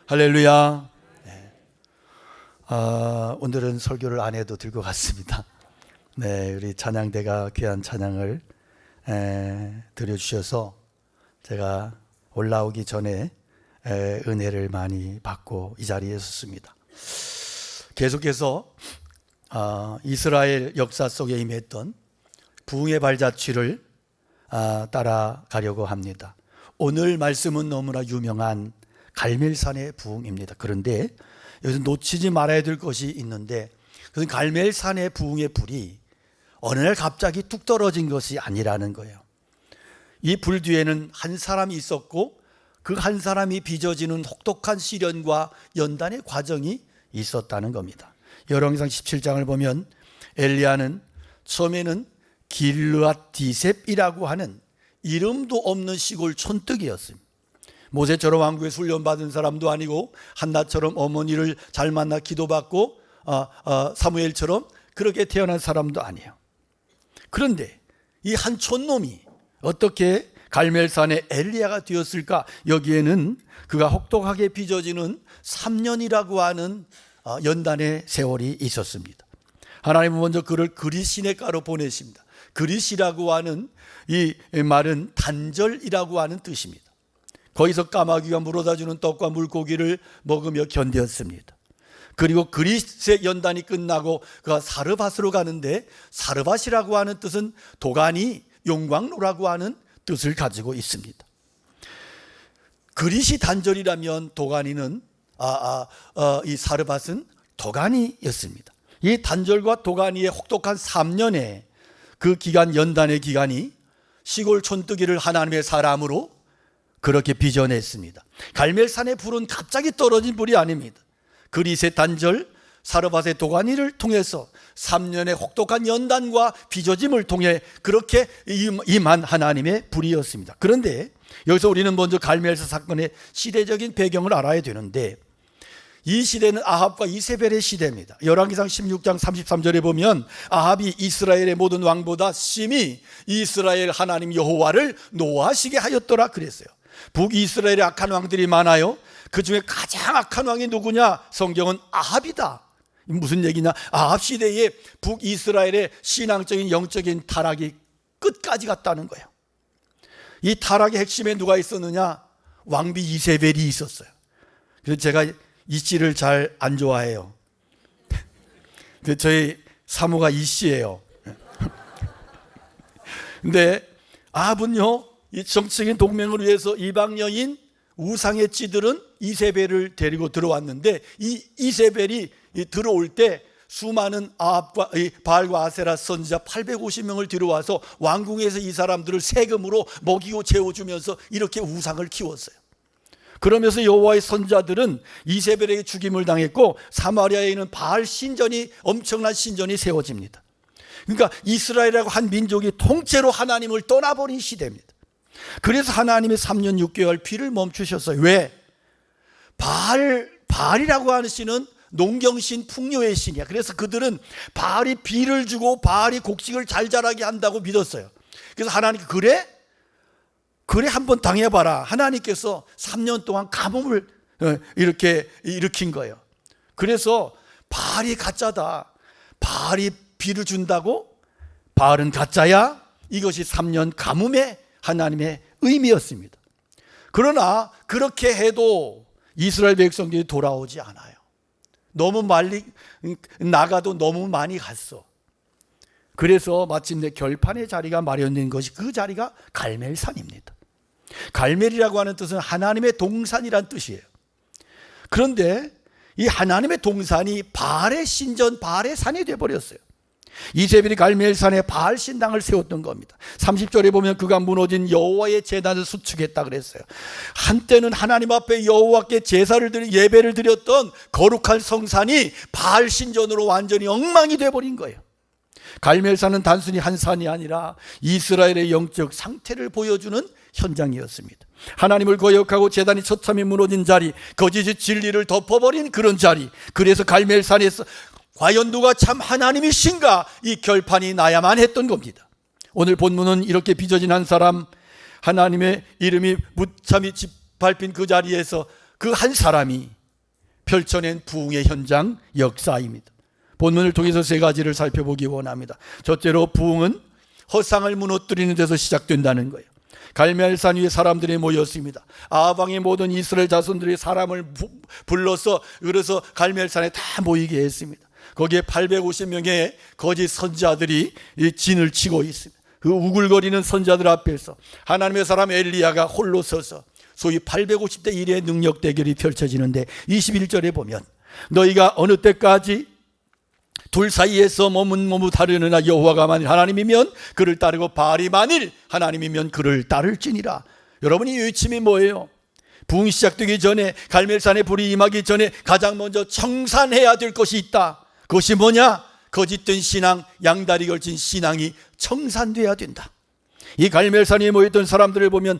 할렐루야. 오늘은 설교를 안 해도 될 것 같습니다. 네, 우리 찬양대가 귀한 찬양을 드려주셔서 제가 올라오기 전에 은혜를 많이 받고 이 자리에 섰습니다. 계속해서 이스라엘 역사 속에 임했던 부흥의 발자취를 따라가려고 합니다. 오늘 말씀은 너무나 유명한 갈멜산의 부흥입니다. 그런데 여기서 놓치지 말아야 될 것이 있는데, 그것은 갈멜산의 부흥의 불이 어느 날 갑자기 뚝 떨어진 것이 아니라는 거예요. 이 불 뒤에는 한 사람이 있었고, 그 한 사람이 빚어지는 혹독한 시련과 연단의 과정이 있었다는 겁니다. 열왕기상 17장을 보면 엘리야는 처음에는 길르앗 디셉이라고 하는 이름도 없는 시골 촌뜨기였습니다. 모세처럼 왕국에 훈련받은 사람도 아니고, 한나처럼 어머니를 잘 만나 기도받고 사무엘처럼 그렇게 태어난 사람도 아니에요. 그런데 이 한 촌놈이 어떻게 갈멜산의 엘리야가 되었을까? 여기에는 그가 혹독하게 빚어지는 3년이라고 하는 연단의 세월이 있었습니다. 하나님은 먼저 그를 그리시네가로 보내십니다. 그리시라고 하는 이 말은 단절이라고 하는 뜻입니다. 거기서 까마귀가 물어다주는 떡과 물고기를 먹으며 견뎠습니다. 그리고 그리스의 연단이 끝나고 그가 사르밧으로 가는데, 사르밧이라고 하는 뜻은 도가니, 용광로라고 하는 뜻을 가지고 있습니다. 그리시 단절이라면 도가니는 이 사르밧은 도가니였습니다. 이 단절과 도가니의 혹독한 3년의 그 기간, 연단의 기간이 시골 촌뜨기를 하나님의 사람으로 그렇게 빚어냈습니다. 갈멜산의 불은 갑자기 떨어진 불이 아닙니다. 그리스의 단절, 사르밧의 도가니를 통해서 3년의 혹독한 연단과 빚어짐을 통해 그렇게 임한 하나님의 불이었습니다. 그런데 여기서 우리는 먼저 갈멜산 사건의 시대적인 배경을 알아야 되는데, 이 시대는 아합과 이세벨의 시대입니다. 열왕기상 16장 33절에 보면 아합이 이스라엘의 모든 왕보다 심히 이스라엘 하나님 여호와를 노하시게 하였더라 그랬어요. 북이스라엘의 악한 왕들이 많아요. 그 중에 가장 악한 왕이 누구냐? 성경은 아합이다. 무슨 얘기냐? 아합 시대에 북이스라엘의 신앙적인 영적인 타락이 끝까지 갔다는 거예요. 이 타락의 핵심에 누가 있었느냐? 왕비 이세벨이 있었어요. 그래서 제가 이 씨를 잘 안 좋아해요. 저희 사모가 이 씨예요. 근데 아합은요, 이 정치적인 동맹을 위해서 이방 여인 우상의 찌들은 이세벨을 데리고 들어왔는데, 이 이세벨이 들어올 때 수많은 아합과 바알과 아세라 선지자 850명을 들어와서 왕궁에서 이 사람들을 세금으로 먹이고 재워주면서 이렇게 우상을 키웠어요. 그러면서 여호와의 선지자들은 이세벨에게 죽임을 당했고, 사마리아에 있는 바알 신전이, 엄청난 신전이 세워집니다. 그러니까 이스라엘이라고 한 민족이 통째로 하나님을 떠나버린 시대입니다. 그래서 하나님이 3년 6개월 비를 멈추셨어요. 왜? 바알이라고 하는 신은 농경신, 풍요의 신이야. 그래서 그들은 바알이 비를 주고 바알이 곡식을 잘 자라게 한다고 믿었어요. 그래서 하나님께 그래 한번 당해봐라. 하나님께서 3년 동안 가뭄을 이렇게 일으킨 거예요. 그래서 바알이 가짜다, 바알이 비를 준다고 바알은 가짜야, 이것이 3년 가뭄의 하나님의 의미였습니다. 그러나 그렇게 해도 이스라엘 백성들이 돌아오지 않아요. 너무 멀리 나가도 너무 많이 갔어. 그래서 마침내 결판의 자리가 마련된 것이, 그 자리가 갈멜산입니다. 갈멜이라고 하는 뜻은 하나님의 동산이란 뜻이에요. 그런데 이 하나님의 동산이 바알의 신전, 바알의 산이 되어버렸어요. 이세벨이 갈멜산에 바알 신당을 세웠던 겁니다. 30절에 보면 그가 무너진 여호와의 제단을 수축했다 그랬어요. 한때는 하나님 앞에 여호와께 제사를 드리, 예배를 드렸던 거룩한 성산이 바알 신전으로 완전히 엉망이 되어버린 거예요. 갈멜산은 단순히 한 산이 아니라 이스라엘의 영적 상태를 보여주는 현장이었습니다. 하나님을 거역하고 제단이 처참히 무너진 자리, 거짓의 진리를 덮어버린 그런 자리. 그래서 갈멜산에서 과연 누가 참 하나님이신가, 이 결판이 나야만 했던 겁니다. 오늘 본문은 이렇게 빚어진 한 사람, 하나님의 이름이 무참히 짓밟힌 그 자리에서 그 한 사람이 펼쳐낸 부흥의 현장 역사입니다. 본문을 통해서 세 가지를 살펴보기 원합니다. 첫째로 부흥은 허상을 무너뜨리는 데서 시작된다는 거예요. 갈멜산 위에 사람들이 모였습니다. 아합 왕의 모든 이스라엘 자손들이 사람을 불러서 그래서 갈멜산에 다 모이게 했습니다. 거기에 850명의 거짓 선지자들이 진을 치고 있습니다. 그 우글거리는 선지자들 앞에서 하나님의 사람 엘리야가 홀로 서서 소위 850대 1의 능력 대결이 펼쳐지는데 21절에 보면 너희가 어느 때까지 둘 사이에서 머뭇머뭇하려느냐 여호와가 만일 하나님이면 그를 따르고 바알이 만일 하나님이면 그를 따를지니라. 여러분, 이 외침이 뭐예요? 부흥이 시작되기 전에, 갈멜산에 불이 임하기 전에 가장 먼저 청산해야 될 것이 있다. 그것이 뭐냐? 거짓된 신앙, 양다리 걸친 신앙이 청산돼야 된다. 이 갈멜산에 모였던 사람들을 보면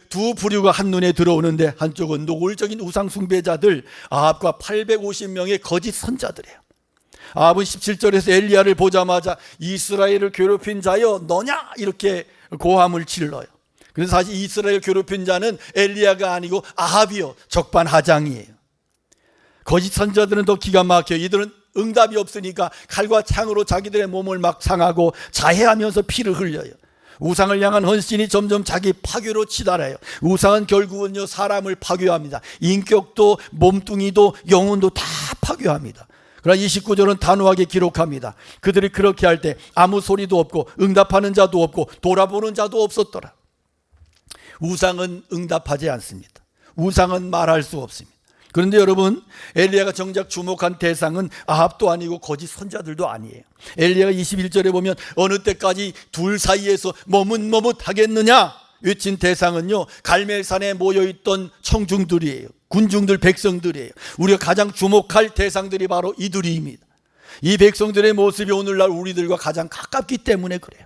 두 부류가 한눈에 들어오는데, 한쪽은 노골적인 우상 숭배자들 아합과 850명의 거짓 선자들이에요. 아합은 17절에서 엘리야를 보자마자 이스라엘을 괴롭힌 자여 너냐 이렇게 고함을 질러요. 그래서 사실 이스라엘 괴롭힌 자는 엘리야가 아니고 아합이요, 적반하장이에요. 거짓 선자들은 더 기가 막혀요. 이들은 응답이 없으니까 칼과 창으로 자기들의 몸을 막 상하고 자해하면서 피를 흘려요. 우상을 향한 헌신이 점점 자기 파괴로 치달아요. 우상은 결국은요, 사람을 파괴합니다. 인격도 몸뚱이도 영혼도 다 파괴합니다. 그러나 29절은 단호하게 기록합니다. 그들이 그렇게 할 때 아무 소리도 없고 응답하는 자도 없고 돌아보는 자도 없었더라. 우상은 응답하지 않습니다. 우상은 말할 수 없습니다. 그런데 여러분, 엘리야가 정작 주목한 대상은 아합도 아니고 거짓 선자들도 아니에요. 엘리야가 21절에 보면 어느 때까지 둘 사이에서 머뭇머뭇하겠느냐 외친 대상은요, 갈멜산에 모여있던 청중들이에요. 군중들, 백성들이에요. 우리가 가장 주목할 대상들이 바로 이들입니다. 이 백성들의 모습이 오늘날 우리들과 가장 가깝기 때문에 그래요.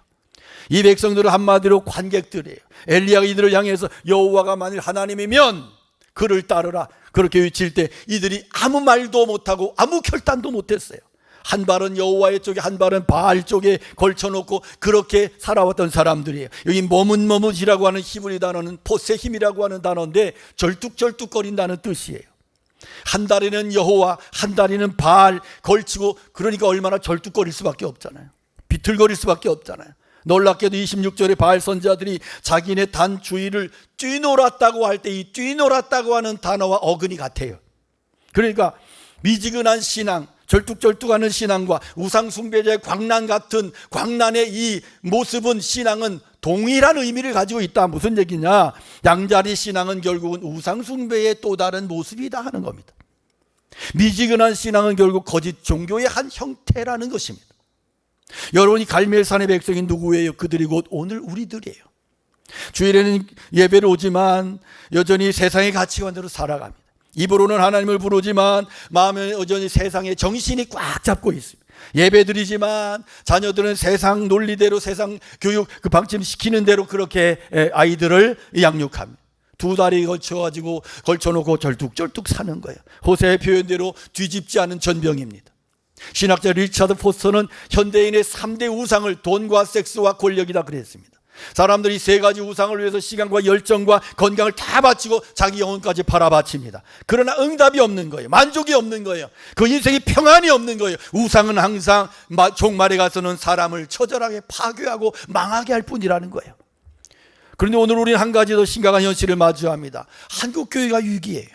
이 백성들은 한마디로 관객들이에요. 엘리야가 이들을 향해서 여호와가 만일 하나님이면 그를 따르라 그렇게 외칠 때 이들이 아무 말도 못하고 아무 결단도 못했어요. 한 발은 여호와의 쪽에 한 발은 바알 쪽에 걸쳐놓고 그렇게 살아왔던 사람들이에요. 여기 머뭇머뭇이라고 하는 히브리 단어는 포세힘이라고 하는 단어인데 절뚝절뚝거린다는 뜻이에요. 한 다리는 여호와, 한 다리는 바알 걸치고, 그러니까 얼마나 절뚝거릴 수밖에 없잖아요. 비틀거릴 수밖에 없잖아요. 놀랍게도 26절에 바알 선지자들이 자기네 단 주위를 뛰놀았다고 할 때 이 뛰놀았다고 하는 단어와 어근이 같아요. 그러니까 미지근한 신앙, 절뚝절뚝하는 신앙과 우상숭배자의 광란 같은 광란의 이 모습은, 신앙은 동일한 의미를 가지고 있다. 무슨 얘기냐? 양자리 신앙은 결국은 우상숭배의 또 다른 모습이다 하는 겁니다. 미지근한 신앙은 결국 거짓 종교의 한 형태라는 것입니다. 여러분이 갈멜산의 백성이 누구예요? 그들이 곧 오늘 우리들이에요. 주일에는 예배를 오지만 여전히 세상의 가치관대로 살아갑니다. 입으로는 하나님을 부르지만 마음은 여전히 세상의 정신이 꽉 잡고 있습니다. 예배드리지만 자녀들은 세상 논리대로, 세상 교육 그 방침시키는 대로 그렇게 아이들을 양육합니다. 두 다리 걸쳐놓고 절뚝절뚝 사는 거예요. 호세의 표현대로 뒤집지 않은 전병입니다. 신학자 리차드 포스터는 현대인의 3대 우상을 돈과 섹스와 권력이다 그랬습니다. 사람들이 세 가지 우상을 위해서 시간과 열정과 건강을 다 바치고 자기 영혼까지 팔아바칩니다. 그러나 응답이 없는 거예요. 만족이 없는 거예요. 그 인생이 평안이 없는 거예요. 우상은 항상 종말에 가서는 사람을 처절하게 파괴하고 망하게 할 뿐이라는 거예요. 그런데 오늘 우리는 한 가지 더 심각한 현실을 마주합니다. 한국교회가 위기예요.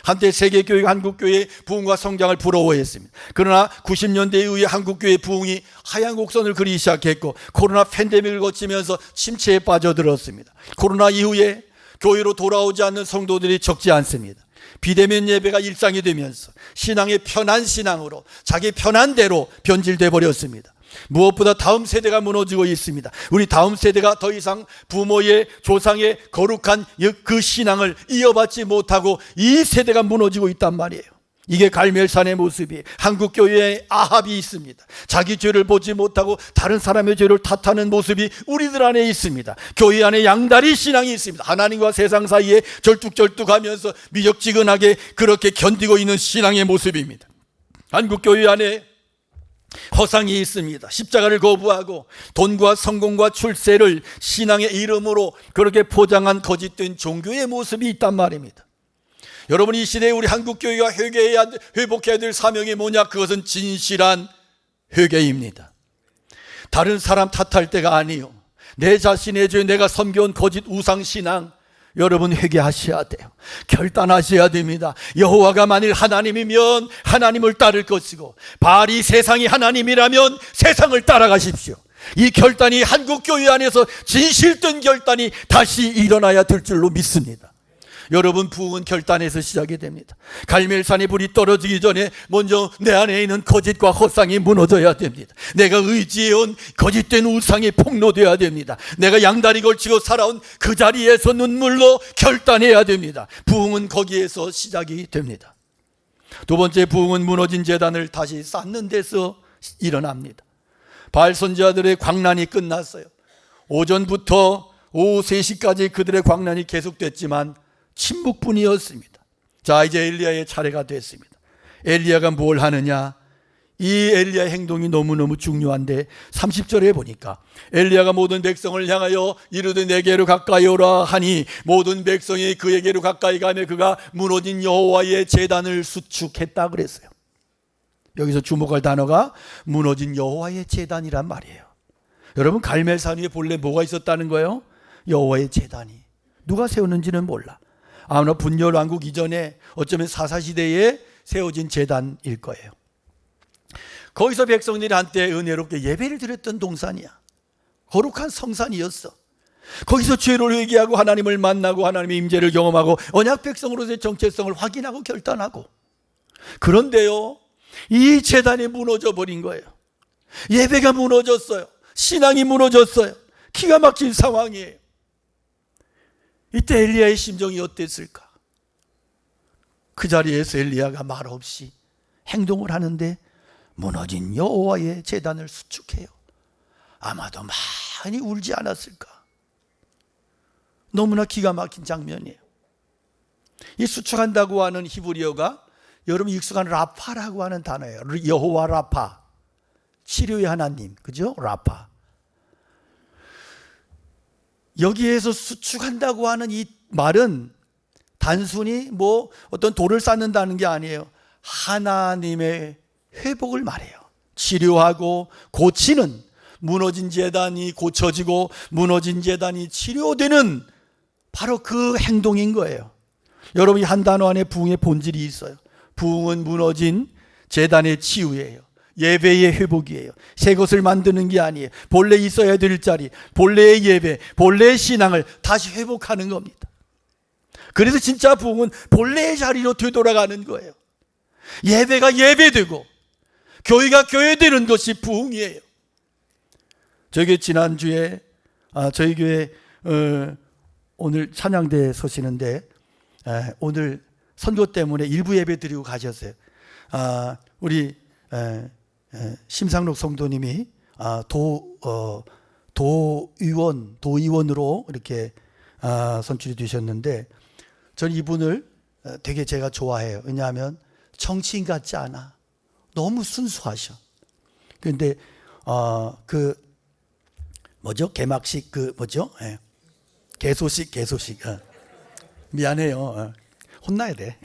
한때 세계교회가 한국교회의 부흥과 성장을 부러워했습니다. 그러나 90년대 이후에 한국교회의 부흥이 하얀 곡선을 그리기 시작했고 코로나 팬데믹을 거치면서 침체에 빠져들었습니다. 코로나 이후에 교회로 돌아오지 않는 성도들이 적지 않습니다. 비대면 예배가 일상이 되면서 신앙의 편한 신앙으로 자기 편한 대로 변질돼 버렸습니다. 무엇보다 다음 세대가 무너지고 있습니다. 우리 다음 세대가 더 이상 부모의 조상의 거룩한 그 신앙을 이어받지 못하고 이 세대가 무너지고 있단 말이에요. 이게 갈멜산의 모습이에요. 한국교회에 아합이 있습니다. 자기 죄를 보지 못하고 다른 사람의 죄를 탓하는 모습이 우리들 안에 있습니다. 교회 안에 양다리 신앙이 있습니다. 하나님과 세상 사이에 절뚝절뚝하면서 미적지근하게 그렇게 견디고 있는 신앙의 모습입니다. 한국교회 안에 허상이 있습니다. 십자가를 거부하고 돈과 성공과 출세를 신앙의 이름으로 그렇게 포장한 거짓된 종교의 모습이 있단 말입니다. 여러분, 이 시대에 우리 한국교회가 회복해야 될 사명이 뭐냐? 그것은 진실한 회개입니다. 다른 사람 탓할 때가 아니요, 내 자신의 죄, 내가 섬겨온 거짓 우상신앙, 여러분 회개하셔야 돼요. 결단하셔야 됩니다. 여호와가 만일 하나님이면 하나님을 따를 것이고, 바알이 세상이 하나님이라면 세상을 따라가십시오. 이 결단이 한국교회 안에서 진실된 결단이 다시 일어나야 될 줄로 믿습니다. 여러분, 부흥은 결단에서 시작이 됩니다. 갈멜산에 불이 떨어지기 전에 먼저 내 안에 있는 거짓과 헛상이 무너져야 됩니다. 내가 의지해온 거짓된 우상이 폭로되어야 됩니다. 내가 양다리 걸치고 살아온 그 자리에서 눈물로 결단해야 됩니다. 부흥은 거기에서 시작이 됩니다. 두 번째, 부흥은 무너진 제단을 다시 쌓는 데서 일어납니다. 바알 선지자들의 광란이 끝났어요. 오전부터 오후 3시까지 그들의 광란이 계속됐지만 침묵뿐이었습니다. 자, 이제 엘리야의 차례가 됐습니다. 엘리야가 뭘 하느냐? 이 엘리야의 행동이 너무너무 중요한데 30절에 보니까 엘리야가 모든 백성을 향하여 이르되 내게로 가까이 오라 하니 모든 백성이 그에게로 가까이 가며 그가 무너진 여호와의 제단을 수축했다 그랬어요. 여기서 주목할 단어가 무너진 여호와의 제단이란 말이에요. 여러분, 갈멜산 위에 본래 뭐가 있었다는 거예요? 여호와의 제단이. 누가 세웠는지는 몰라. 아마 분열왕국 이전에 어쩌면 사사시대에 세워진 제단일 거예요. 거기서 백성들이 한때 은혜롭게 예배를 드렸던 동산이야. 거룩한 성산이었어. 거기서 죄를 회개하고 하나님을 만나고 하나님의 임재를 경험하고 언약 백성으로서의 정체성을 확인하고 결단하고. 그런데요, 이 제단이 무너져 버린 거예요. 예배가 무너졌어요. 신앙이 무너졌어요. 기가 막힌 상황이에요. 이때 엘리야의 심정이 어땠을까? 그 자리에서 엘리야가 말없이 행동을 하는데 무너진 여호와의 제단을 수축해요. 아마도 많이 울지 않았을까? 너무나 기가 막힌 장면이에요. 이 수축한다고 하는 히브리어가 여러분 익숙한 라파라고 하는 단어예요. 여호와 라파, 치료의 하나님, 그죠? 라파. 여기에서 수축한다고 하는 이 말은 단순히 뭐 어떤 돌을 쌓는다는 게 아니에요. 하나님의 회복을 말해요. 치료하고 고치는, 무너진 제단이 고쳐지고 무너진 제단이 치료되는 바로 그 행동인 거예요. 여러분이 한 단어 안에 부흥의 본질이 있어요. 부흥은 무너진 제단의 치유예요. 예배의 회복이에요. 새 것을 만드는 게 아니에요. 본래 있어야 될 자리, 본래의 예배, 본래의 신앙을 다시 회복하는 겁니다. 그래서 진짜 부흥은 본래의 자리로 되돌아가는 거예요. 예배가 예배되고 교회가 교회되는 것이 부흥이에요. 저희 지난주에 저희 교회 오늘 찬양대에 서시는데 오늘 선교 때문에 일부 예배 드리고 가셨어요. 우리 심상록 성도님이 도의원으로 이렇게 선출이 되셨는데 저는 이분을 되게 제가 좋아해요. 왜냐하면 정치인 같지 않아. 너무 순수하셔. 그런데 개막식 개소식 미안해요. 혼나야 돼.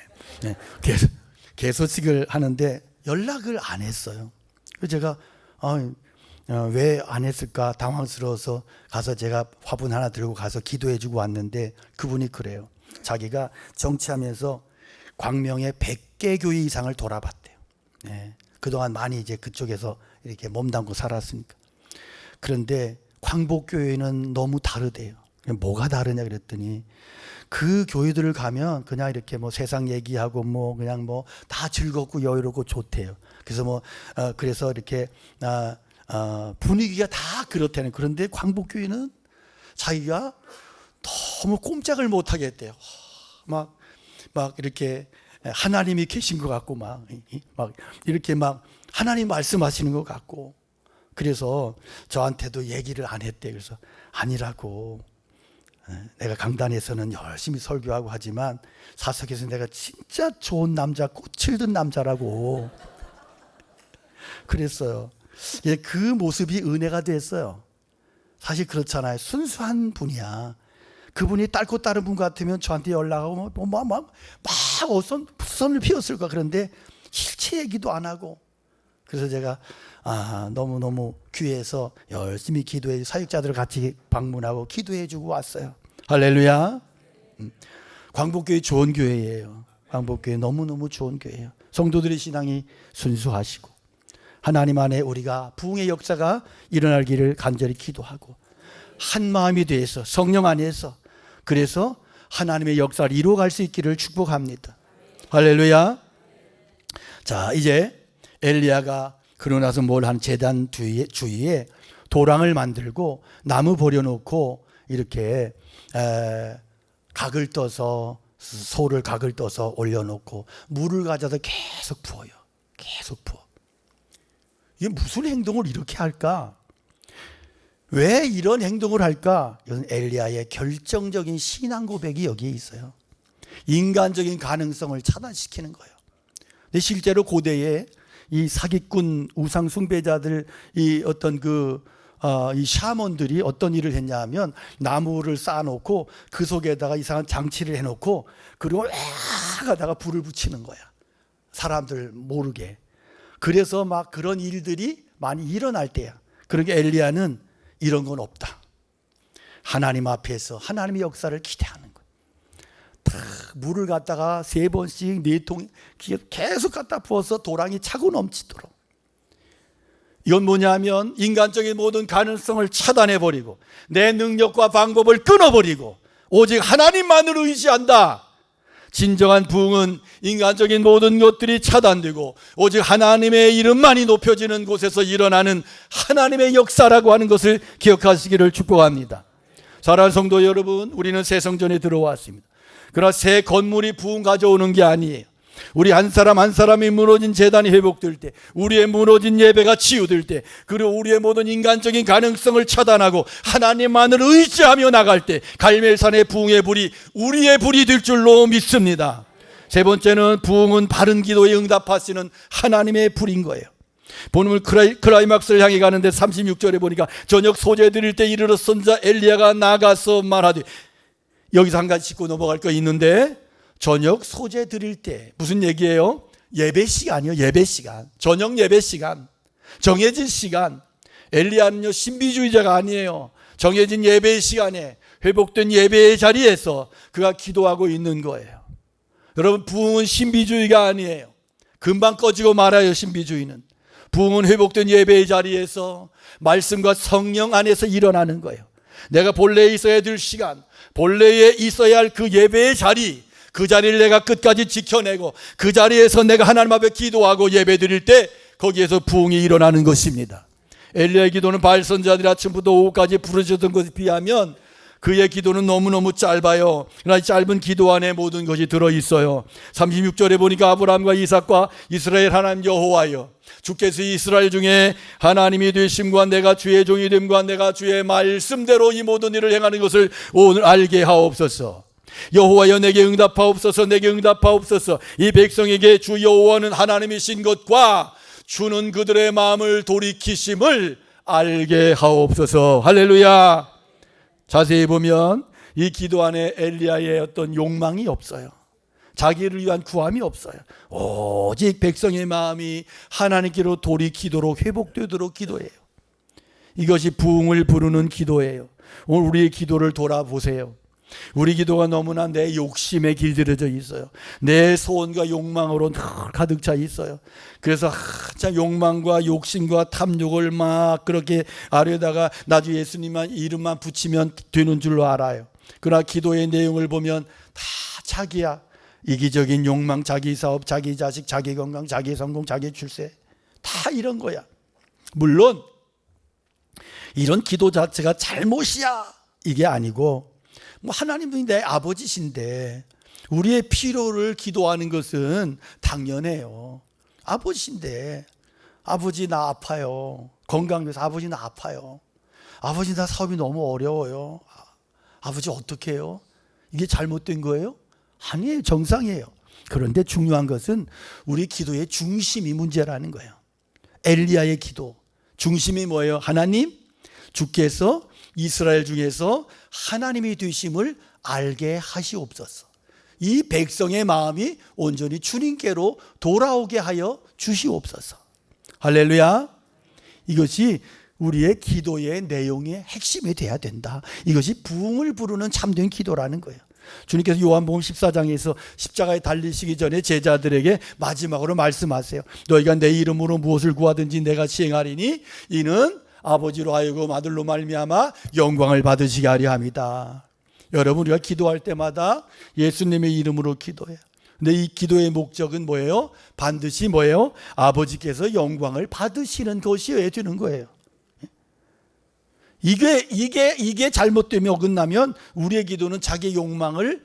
개소식을 하는데 연락을 안 했어요. 그래서 제가 왜 안 했을까 당황스러워서 가서 제가 화분 하나 들고 가서 기도해주고 왔는데 그분이 그래요. 자기가 정치하면서 광명에 100개 교회 이상을 돌아봤대요. 그동안 많이 이제 그쪽에서 이렇게 몸담고 살았으니까. 그런데 광복교회는 너무 다르대요. 뭐가 다르냐 그랬더니 그 교회들을 가면 그냥 이렇게 뭐 세상 얘기하고 뭐 그냥 뭐 다 즐겁고 여유롭고 좋대요. 그래서 그래서 이렇게 분위기가 다 그렇다는. 그런데 광복교회는 자기가 너무 꼼짝을 못 하겠대요. 막 이렇게 하나님이 계신 것 같고 막 이렇게 막 하나님 말씀하시는 것 같고. 그래서 저한테도 얘기를 안 했대. 그래서 아니라고. 내가 강단에서는 열심히 설교하고 하지만 사석에서 내가 진짜 좋은 남자, 꽃을 든 남자라고 그랬어요. 그 모습이 은혜가 됐어요. 사실 그렇잖아요. 순수한 분이야. 그분이 딸고 다른 분 같으면 저한테 연락하고 막 선을 피웠을 거야. 그런데 실체 얘기도 안 하고. 그래서 제가 너무너무 귀해서 열심히 기도해, 사역자들 같이 방문하고 기도해 주고 왔어요. 할렐루야. 광복교회 좋은 교회예요. 광복교회 너무너무 좋은 교회예요. 성도들의 신앙이 순수하시고 하나님 안에 우리가 부흥의 역사가 일어나기를 간절히 기도하고 한 마음이 돼서 성령 안에서 그래서 하나님의 역사를 이루어갈 수 있기를 축복합니다. 할렐루야. 자, 이제 엘리야가 그러고 나서 뭘 한 제단 주위에 도랑을 만들고 나무 버려놓고 이렇게 각을 떠서 소를 각을 떠서 올려놓고 물을 가져다 계속 부어요. 계속 부어. 이게 무슨 행동을 이렇게 할까? 왜 이런 행동을 할까? 이건 엘리야의 결정적인 신앙 고백이 여기에 있어요. 인간적인 가능성을 차단시키는 거예요. 근데 실제로 고대에 이 사기꾼 우상 숭배자들 이 어떤 이 샤먼들이 어떤 일을 했냐 하면 나무를 쌓아놓고 그 속에다가 이상한 장치를 해놓고 그리고 가다가 불을 붙이는 거야. 사람들 모르게. 그래서 막 그런 일들이 많이 일어날 때야. 그러니까 엘리야는 이런 건 없다. 하나님 앞에서 하나님의 역사를 기대하는 거야. 다 물을 갖다가 3번씩 4통 계속 갖다 부어서 도랑이 차고 넘치도록. 이건 뭐냐면 인간적인 모든 가능성을 차단해버리고 내 능력과 방법을 끊어버리고 오직 하나님만을 의지한다. 진정한 부흥은 인간적인 모든 것들이 차단되고 오직 하나님의 이름만이 높여지는 곳에서 일어나는 하나님의 역사라고 하는 것을 기억하시기를 축복합니다. 사랑하는 성도 여러분, 우리는 새 성전에 들어왔습니다. 그러나 새 건물이 부흥 가져오는 게 아니에요. 우리 한 사람 한 사람이 무너진 제단이 회복될 때, 우리의 무너진 예배가 치유될 때, 그리고 우리의 모든 인간적인 가능성을 차단하고 하나님만을 의지하며 나갈 때 갈멜산의 부흥의 불이 우리의 불이 될 줄로 믿습니다. 세 번째는 부흥은 바른 기도에 응답하시는 하나님의 불인 거예요. 본문 클라이막스를 향해 가는데 36절에 보니까 저녁 소재 드릴 때 이르러 선자 엘리야가 나가서 말하되, 여기서 한 가지 짚고 넘어갈 거 있는데, 저녁 소재 드릴 때 무슨 얘기예요? 예배 시간이요. 예배 시간. 저녁 예배 시간. 정해진 시간. 엘리야는요 신비주의자가 아니에요. 정해진 예배 시간에 회복된 예배의 자리에서 그가 기도하고 있는 거예요. 여러분, 부흥은 신비주의가 아니에요. 금방 꺼지고 말아요. 신비주의는. 부흥은 회복된 예배의 자리에서 말씀과 성령 안에서 일어나는 거예요. 내가 본래에 있어야 될 시간, 본래에 있어야 할 그 예배의 자리, 그 자리를 내가 끝까지 지켜내고 그 자리에서 내가 하나님 앞에 기도하고 예배 드릴 때 거기에서 부흥이 일어나는 것입니다. 엘리야의 기도는 바알 선지자들이 아침부터 오후까지 부르짖던 것에 비하면 그의 기도는 너무너무 짧아요. 그러나 이 짧은 기도 안에 모든 것이 들어있어요. 36절에 보니까 아브라함과 이삭과 이스라엘 하나님 여호와여, 주께서 이스라엘 중에 하나님이 되심과 내가 주의 종이 됨과 내가 주의 말씀대로 이 모든 일을 행하는 것을 오늘 알게 하옵소서. 여호와여, 내게 응답하옵소서. 내게 응답하옵소서. 이 백성에게 주 여호와는 하나님이신 것과 주는 그들의 마음을 돌이키심을 알게 하옵소서. 할렐루야. 자세히 보면 이 기도 안에 엘리야의 어떤 욕망이 없어요. 자기를 위한 구함이 없어요. 오직 백성의 마음이 하나님께로 돌이키도록 회복되도록 기도해요. 이것이 부흥을 부르는 기도예요. 오늘 우리의 기도를 돌아보세요. 우리 기도가 너무나 내 욕심에 길들여져 있어요. 내 소원과 욕망으로 늘 가득 차 있어요. 그래서 참 욕망과 욕심과 탐욕을 막 그렇게 아래다가 나중에 예수님만 이름만 붙이면 되는 줄로 알아요. 그러나 기도의 내용을 보면 다 자기야. 이기적인 욕망, 자기 사업, 자기 자식, 자기 건강, 자기 성공, 자기 출세, 다 이런 거야. 물론 이런 기도 자체가 잘못이야 이게 아니고, 하나님이 내 아버지신데 우리의 필요를 기도하는 것은 당연해요. 아버지신데, 아버지 나 아파요. 건강해서 아버지 나 아파요. 아버지 나 사업이 너무 어려워요. 아버지 어떻게 해요? 이게 잘못된 거예요? 아니에요. 정상이에요. 그런데 중요한 것은 우리 기도의 중심이 문제라는 거예요. 엘리야의 기도 중심이 뭐예요? 하나님, 주께서 이스라엘 중에서 하나님이 되심을 알게 하시옵소서. 이 백성의 마음이 온전히 주님께로 돌아오게 하여 주시옵소서. 할렐루야. 이것이 우리의 기도의 내용의 핵심이 돼야 된다. 이것이 부흥을 부르는 참된 기도라는 거예요. 주님께서 요한복음 14장에서 십자가에 달리시기 전에 제자들에게 마지막으로 말씀하세요. 너희가 내 이름으로 무엇을 구하든지 내가 시행하리니 이는 아버지로 하여금 아들로 말미암아 영광을 받으시게 하려 함이다. 여러분, 우리가 기도할 때마다 예수님의 이름으로 기도해요. 근데 이 기도의 목적은 뭐예요? 반드시 뭐예요? 아버지께서 영광을 받으시는 것이어야 되는 거예요. 이게 잘못되면 어긋나면 우리의 기도는 자기 욕망을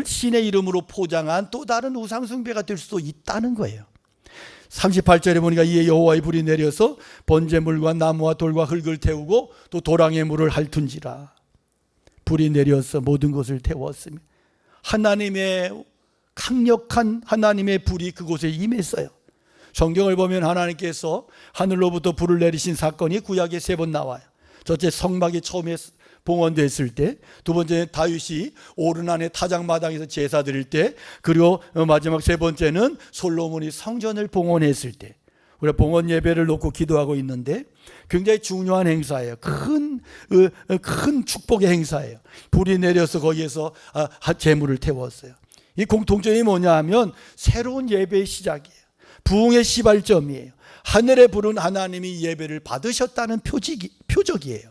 신의 이름으로 포장한 또 다른 우상숭배가 될 수도 있다는 거예요. 38절에 보니까 이에 여호와의 불이 내려서 번제물과 나무와 돌과 흙을 태우고 또 도랑의 물을 핥은지라. 불이 내려서 모든 것을 태웠으며 하나님의 강력한 하나님의 불이 그곳에 임했어요. 성경을 보면 하나님께서 하늘로부터 불을 내리신 사건이 구약에 3번 나와요. 첫째, 성막이 처음에 봉헌됐을 때, 두 번째는 다윗이 오르난의 타작마당에서 제사 드릴 때, 그리고 마지막 3번째는 솔로몬이 성전을 봉헌했을 때. 우리가 봉헌 예배를 놓고 기도하고 있는데 굉장히 중요한 행사예요. 큰 축복의 행사예요. 불이 내려서 거기에서 제물을 태웠어요. 이 공통점이 뭐냐 하면 새로운 예배의 시작이에요. 부흥의 시발점이에요. 하늘에 부른 하나님이 예배를 받으셨다는 표적이에요.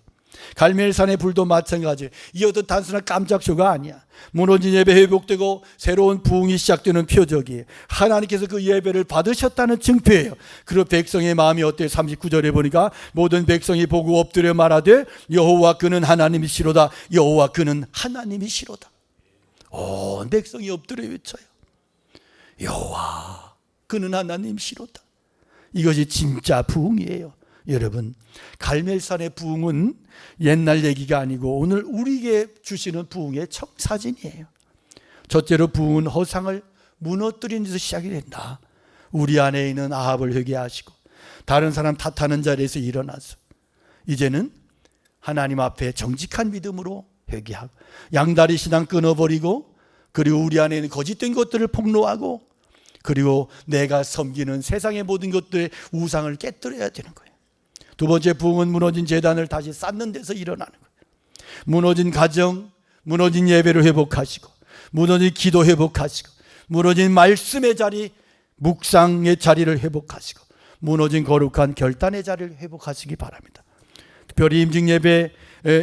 갈멜산의 불도 마찬가지예요. 이 어떤 단순한 깜짝쇼가 아니야. 무너진 예배 회복되고 새로운 부흥이 시작되는 표적이에요. 하나님께서 그 예배를 받으셨다는 증표예요. 그리고 백성의 마음이 어때요? 39절에 보니까 모든 백성이 보고 엎드려 말하되 여호와 그는 하나님이시로다. 여호와 그는 하나님이시로다. 온 백성이 엎드려 외쳐요. 여호와 그는 하나님이시로다. 이것이 진짜 부흥이에요. 여러분, 갈멜산의 부흥은 옛날 얘기가 아니고 오늘 우리에게 주시는 부흥의 청사진이에요. 첫째로 부흥은 허상을 무너뜨린 데서 시작이 된다. 우리 안에 있는 아합을 회개하시고 다른 사람 탓하는 자리에서 일어나서 이제는 하나님 앞에 정직한 믿음으로 회개하고 양다리 신앙 끊어버리고 그리고 우리 안에 있는 거짓된 것들을 폭로하고 그리고 내가 섬기는 세상의 모든 것들의 우상을 깨뜨려야 되는 거예요. 두 번째 부흥은 무너진 제단을 다시 쌓는 데서 일어나는 거예요. 무너진 가정, 무너진 예배를 회복하시고 무너진 기도 회복하시고 무너진 말씀의 자리, 묵상의 자리를 회복하시고 무너진 거룩한 결단의 자리를 회복하시기 바랍니다. 특별히 임직 예배,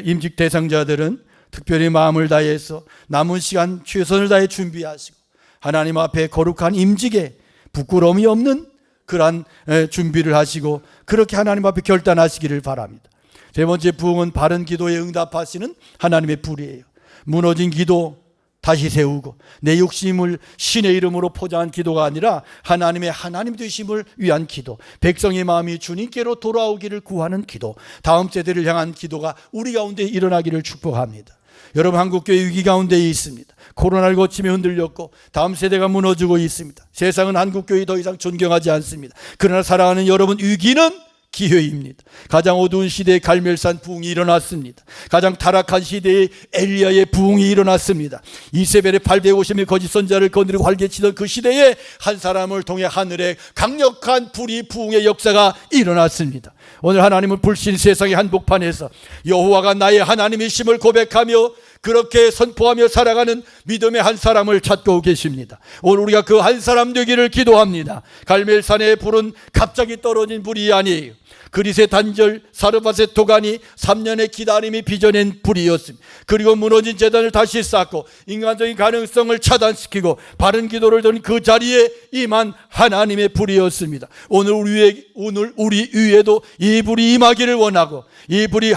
임직 대상자들은 특별히 마음을 다해서 남은 시간 최선을 다해 준비하시고 하나님 앞에 거룩한 임직에 부끄러움이 없는 그러한 준비를 하시고 그렇게 하나님 앞에 결단하시기를 바랍니다. 세 번째 부흥은 바른 기도에 응답하시는 하나님의 불이에요. 무너진 기도 다시 세우고 내 욕심을 신의 이름으로 포장한 기도가 아니라 하나님의 하나님 되심을 위한 기도, 백성의 마음이 주님께로 돌아오기를 구하는 기도, 다음 세대를 향한 기도가 우리 가운데 일어나기를 축복합니다. 여러분, 한국교회 위기 가운데 있습니다. 코로나를 거치며 흔들렸고 다음 세대가 무너지고 있습니다. 세상은 한국교회 더 이상 존경하지 않습니다. 그러나 사랑하는 여러분, 위기는 기회입니다. 가장 어두운 시대에 갈멜산 부흥이 일어났습니다. 가장 타락한 시대에 엘리야의 부흥이 일어났습니다. 이세벨의 850의 거짓 선자를 거느리고 활개치던 그 시대에 한 사람을 통해 하늘에 강력한 불이 부흥의 역사가 일어났습니다. 오늘 하나님은 불신 세상의 한복판에서 여호와가 나의 하나님이심을 고백하며 그렇게 선포하며 살아가는 믿음의 한 사람을 찾고 계십니다. 오늘 우리가 그 한 사람 되기를 기도합니다. 갈멜산의 불은 갑자기 떨어진 불이 아니에요. 그리스의 단절, 사르밧의 도가니 3년의 기다림이 빚어낸 불이었습니다. 그리고 무너진 제단을 다시 쌓고 인간적인 가능성을 차단시키고 바른 기도를 드린 그 자리에 임한 하나님의 불이었습니다. 오늘 우리 위에도 이 불이 임하기를 원하고 이 불이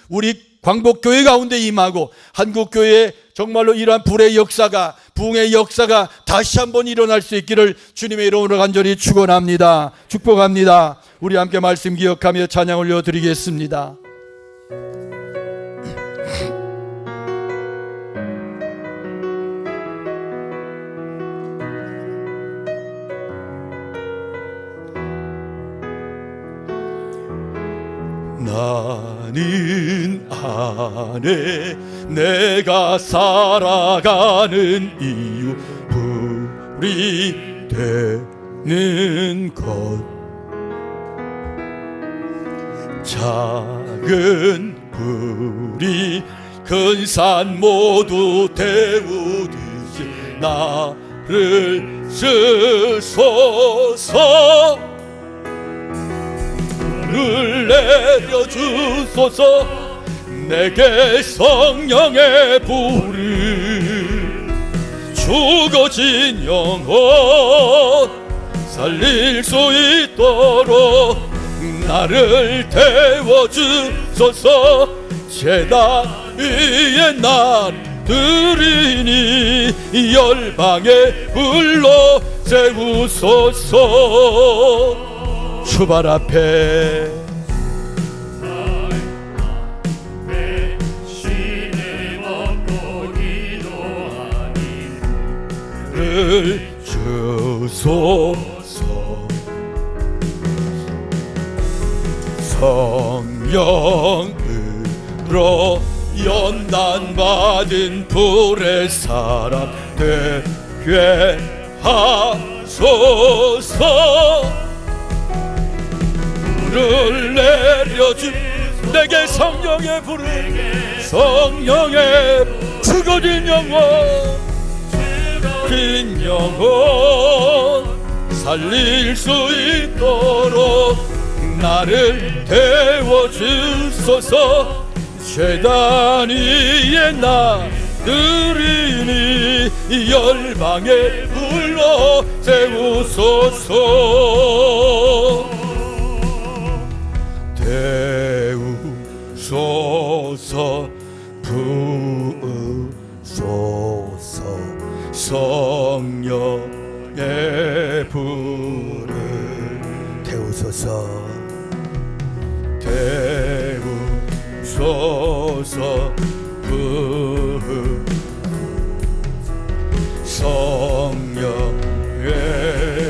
우리 광복교회 가운데 임하고 한국교회에 정말로 이러한 불의 역사가, 부흥의 역사가 다시 한번 일어날 수 있기를 주님의 이름으로 간절히 축원합니다. 축복합니다. 우리 함께 말씀 기억하며 찬양 올려드리겠습니다. 나는 안에 내가 살아가는 이유 불이 되는 것 작은 불이 큰 산 모두 태우듯이 나를 쓰소서 불을 내려주소서 내게 성령의 불을 죽어진 영혼 살릴 수 있도록 나를 태워주소서 제단 위에 날 드리니 열방의 불로 세우소서 주발 앞에 를 주소서 성령으로 연단받은 불의 사람 되게 하소서 불을 내려주 내게 성령의 불을 성령의 죽어진 영혼 긴 영혼 살릴 수 있도록 나를 태워주소서 제단 위에 나들이니 열방의 불로 세우소서 태우소서 부으소서 성령의 불을 태우소서 태우소서 성령의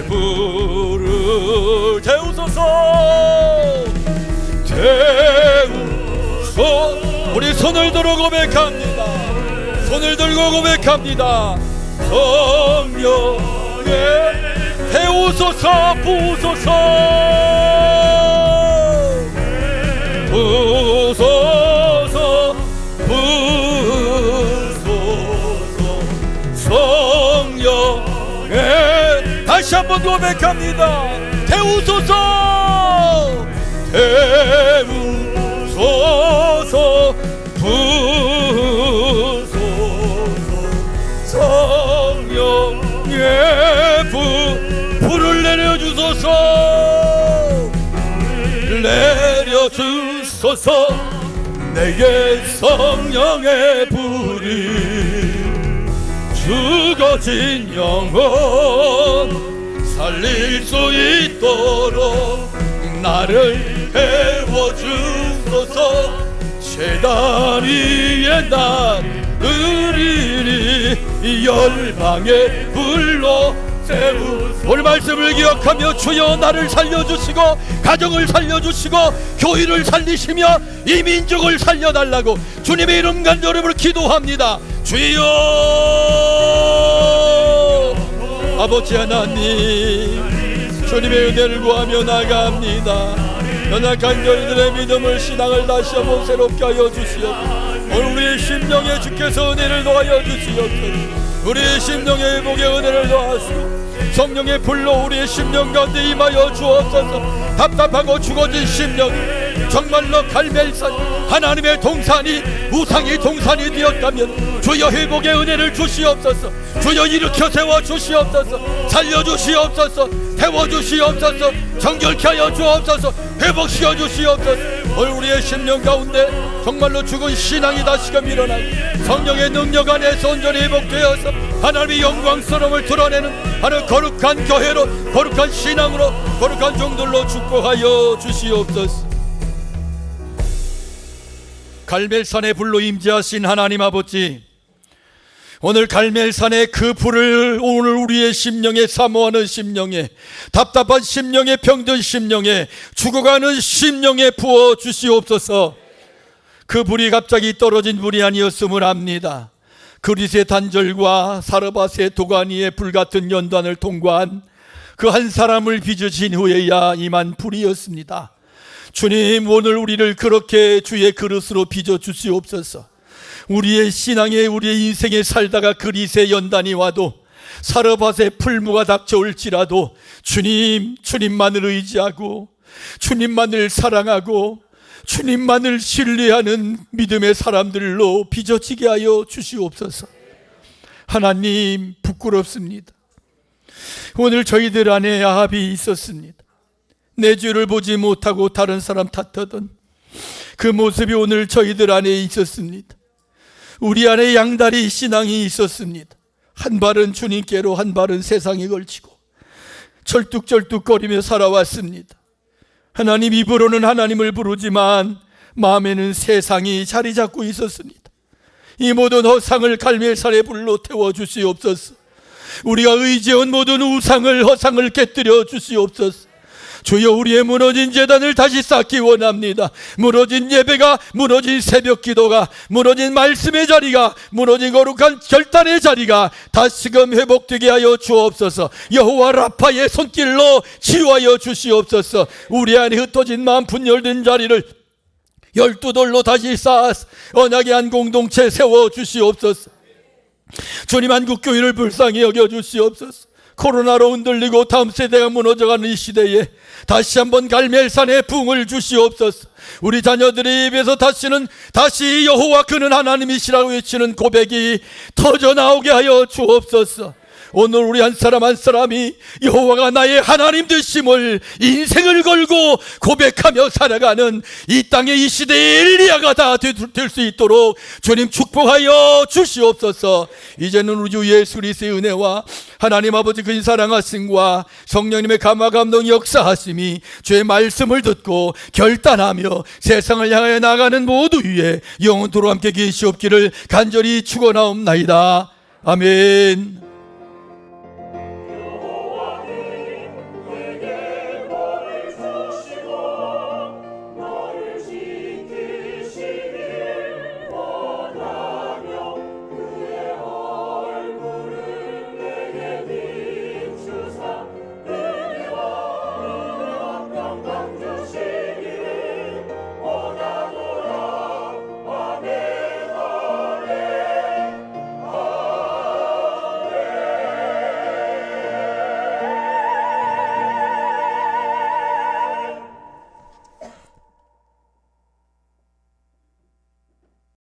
불을 태우소서 태우소 우리 손을 들어 고백합니다 손을 들고 고백합니다 성령의 태우소서 부으소서 부으소서 부으소서 성령의 다시 한번 고백합니다 태우소서 태우소서 부으소서 성령의 불을 내려주소서 내려주소서 내게 성령의 불이 죽어진 영혼 살릴 수 있도록 나를 태워주소서 제단 위에 나들이니 열방의 불로 오늘 말씀을 기억하며 주여 나를 살려주시고 가정을 살려주시고 교회를 살리시며 이 민족을 살려달라고 주님의 이름 간절함으로 기도합니다. 주여 아버지 하나님 주님의 은혜를 구하며 나갑니다. 연약한 저희들의 믿음을 신앙을 다시 한번 새롭게 하여 주시옵소서. 오늘 우리의 심령에 주께서 은혜를 더하여 주시옵소서. 우리의 심령의 회복에 은혜를 더하시고 성령의 불로 우리의 심령 가운데 임하여 주옵소서. 답답하고 죽어진 심령 정말로 갈멜산 하나님의 동산이 우상의 동산이 되었다면 주여 회복의 은혜를 주시옵소서. 주여 일으켜 세워 주시옵소서. 살려주시옵소서. 태워주시옵소서. 정결케 하여 주옵소서. 회복시켜 주시옵소서. 오늘 우리의 심령 가운데 정말로 죽은 신앙이 다시금 일어나고 성령의 능력 안에서 온전히 회복되어서 하나님의 영광스러움을 드러내는 하나님 거룩한 교회로 거룩한 신앙으로 거룩한 종들로 축복하여 주시옵소서. 갈멜산의 불로 임재하신 하나님 아버지 오늘 갈멜산의 그 불을 오늘 우리의 심령에, 사모하는 심령에, 답답한 심령에, 병든 심령에, 죽어가는 심령에 부어 주시옵소서. 그 불이 갑자기 떨어진 불이 아니었음을 압니다. 그리스의 단절과 사르밧의 도가니의 불같은 연단을 통과한 그 한 사람을 빚으신 후에야 임한 불이었습니다. 주님, 오늘 우리를 그렇게 주의 그릇으로 빚어 주시옵소서. 우리의 신앙에, 우리의 인생에 살다가 그리스의 연단이 와도, 사르밧의 풀무가 닥쳐올지라도 주님만을 의지하고 주님만을 사랑하고 주님만을 신뢰하는 믿음의 사람들로 빚어지게 하여 주시옵소서. 하나님, 부끄럽습니다. 오늘 저희들 안에 아합이 있었습니다. 내 죄를 보지 못하고 다른 사람 탓하던 그 모습이 오늘 저희들 안에 있었습니다. 우리 안에 양다리 신앙이 있었습니다. 한 발은 주님께로, 한 발은 세상에 걸치고 절뚝절뚝거리며 살아왔습니다. 하나님, 입으로는 하나님을 부르지만 마음에는 세상이 자리 잡고 있었습니다. 이 모든 허상을 갈멜산의 불로 태워 주시옵소서. 우리가 의지해온 모든 우상을, 허상을 깨뜨려 주시옵소서. 주여, 우리의 무너진 제단을 다시 쌓기 원합니다. 무너진 예배가, 무너진 새벽 기도가, 무너진 말씀의 자리가, 무너진 거룩한 결단의 자리가 다시금 회복되게 하여 주옵소서. 여호와 라파의 손길로 치유하여 주시옵소서. 우리 안에 흩어진 마음, 분열된 자리를 12돌로 다시 쌓아 언약의 한 공동체 세워 주시옵소서. 주님, 한국교회를 불쌍히 여겨 주시옵소서. 코로나로 흔들리고 다음 세대가 무너져가는 이 시대에 다시 한번 갈멜산의 부흥을 주시옵소서. 우리 자녀들의 입에서 다시 여호와 그는 하나님이시라고 외치는 고백이 터져나오게 하여 주옵소서. 오늘 우리 한 사람 한 사람이 여호와가 나의 하나님 되심을 인생을 걸고 고백하며 살아가는 이 땅의 이 시대의 엘리야가 다 될 수 있도록 주님 축복하여 주시옵소서. 이제는 우리 주 예수 그리스도의 은혜와 하나님 아버지 그 사랑하심과 성령님의 감화 감동 역사하심이 주의 말씀을 듣고 결단하며 세상을 향하여 나가는 모두 위에 영원토록 함께 계시옵기를 간절히 축원하옵나이다. 아멘.